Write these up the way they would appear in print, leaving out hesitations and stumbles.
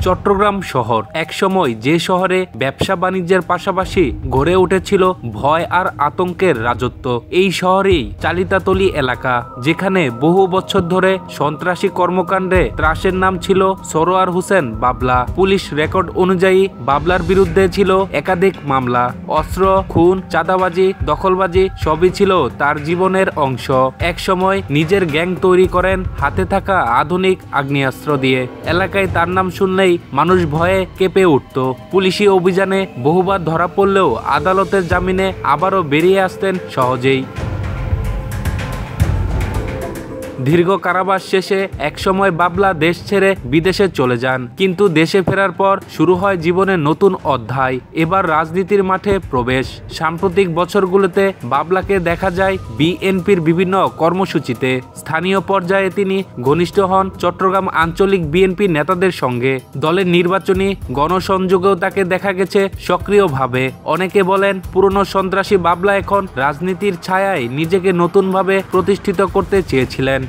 চট্টগ্রাম শহর একসময় যে শহরে ব্যবসা বাণিজ্যের পাশাপাশি গড়ে উঠেছিল ভয় আর আতঙ্কের রাজত্ব। এই শহরেই চালিতাতলী এলাকা, যেখানে বহু বছর ধরে সন্ত্রাসী কর্মকাণ্ডে ত্রাসের নাম ছিল সরোয়ার হোসেন বাবলা। পুলিশ রেকর্ড অনুযায়ী বাবলার বিরুদ্ধে ছিল একাধিক মামলা। অস্ত্র, খুন, চাঁদাবাজি, দখলবাজি সবই ছিল তার জীবনের অংশ। একসময় নিজের গ্যাং তৈরি করেন হাতে থাকা আধুনিক আগ্নেয়াস্ত্র দিয়ে। এলাকায় তার নাম শুনলেই মানুষ ভয়ে কেঁপে উঠত। পুলিশি অভিযানে বহুবার ধরা পড়লেও আদালতের জামিনে আবারও বেরিয়ে আসতেন সহজেই। দীর্ঘ কারাবাস শেষে একসময় বাবলা দেশ ছেড়ে বিদেশে চলে যান, কিন্তু দেশে ফেরার পর শুরু হয় জীবনের নতুন অধ্যায়। এবার রাজনীতির মাঠে প্রবেশ। সাম্প্রতিক বছরগুলোতে বাবলাকে দেখা যায় বিএনপির বিভিন্ন কর্মসূচিতে। স্থানীয় পর্যায়ে তিনি ঘনিষ্ঠ হন চট্টগ্রাম আঞ্চলিক বিএনপি নেতাদের সঙ্গে। দলের নির্বাচনী গণসংযোগেও তাকে দেখা গেছে সক্রিয়ভাবে। অনেকে বলেন পুরনো সন্ত্রাসী বাবলা এখন রাজনীতির ছায়ায় নিজেকে নতুনভাবে প্রতিষ্ঠিত করতে চেয়েছিলেন।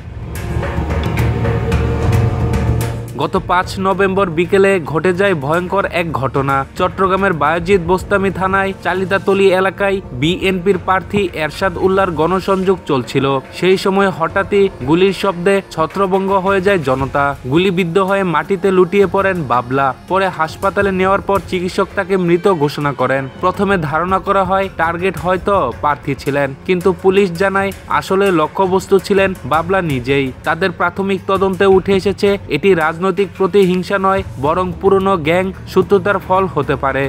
গত 5 নভেম্বর বিকেলে ঘটে যায় ভয়ঙ্কর এক ঘটনা। চট্টগ্রামের বায়েজিদ বোস্তামি থানায় চালিতাতলী এলাকায় বিএনপির প্রার্থী এরশাদ উল্লাহর গণসংযোগ চলছিল। সেই সময় হঠাৎই গুলির শব্দে ছত্রভঙ্গ হয়ে যায় জনতা। গুলিবিদ্ধ হয়ে মাটিতে লুটিয়ে পড়েন বাবলা। পরে হাসপাতালে নেওয়ার পর চিকিৎসক তাকে মৃত ঘোষণা করেন। প্রথমে ধারণা করা হয় টার্গেট হয়তো প্রার্থী ছিলেন, কিন্তু পুলিশ জানায় আসলে লক্ষ্যবস্তু ছিলেন বাবলা নিজেই। তাদের প্রাথমিক তদন্তে উঠে এসেছে এটি রাজনৈতিক প্রতিহিংসা নয়, বরং পুরনো গ্যাং সূত্রতার ফল হতে পারে।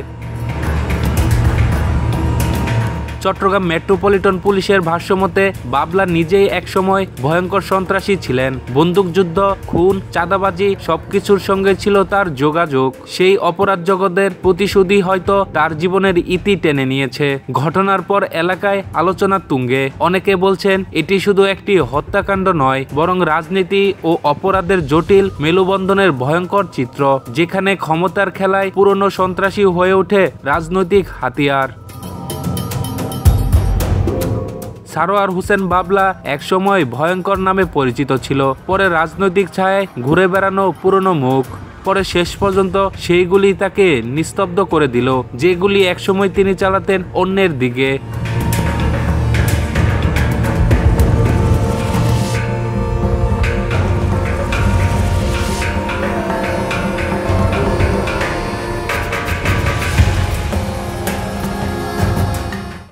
চট্টগ্রাম মেট্রোপলিটন পুলিশের ভাষ্যমতে বাবলা নিজেই একসময় ভয়ঙ্কর সন্ত্রাসী ছিলেন। বন্দুকযুদ্ধ, খুন, চাঁদাবাজি সবকিছুর সঙ্গে ছিল তার যোগাযোগ। সেই অপরাধ জগতের প্রতিশোধই হয়তো তার জীবনের ইতি টেনে নিয়েছে। ঘটনার পর এলাকায় আলোচনা তুঙ্গে। অনেকে বলছেন এটি শুধু একটি হত্যাকাণ্ড নয়, বরং রাজনীতি ও অপরাধের জটিল মেলবন্ধনের ভয়ঙ্কর চিত্র, যেখানে ক্ষমতার খেলায় পুরনো সন্ত্রাসী হয়ে ওঠে রাজনৈতিক হাতিয়ার। সরোয়ার হোসেন বাবলা একসময় ভয়ঙ্কর নামে পরিচিত ছিল। পরে রাজনৈতিক ছায়ায় ঘুরে বেড়ানো পুরনো মুখ। পরে শেষ পর্যন্ত সেইগুলি তাকে নিস্তব্ধ করে দিল, যেগুলি একসময় তিনি চালাতেন অন্যের দিকে।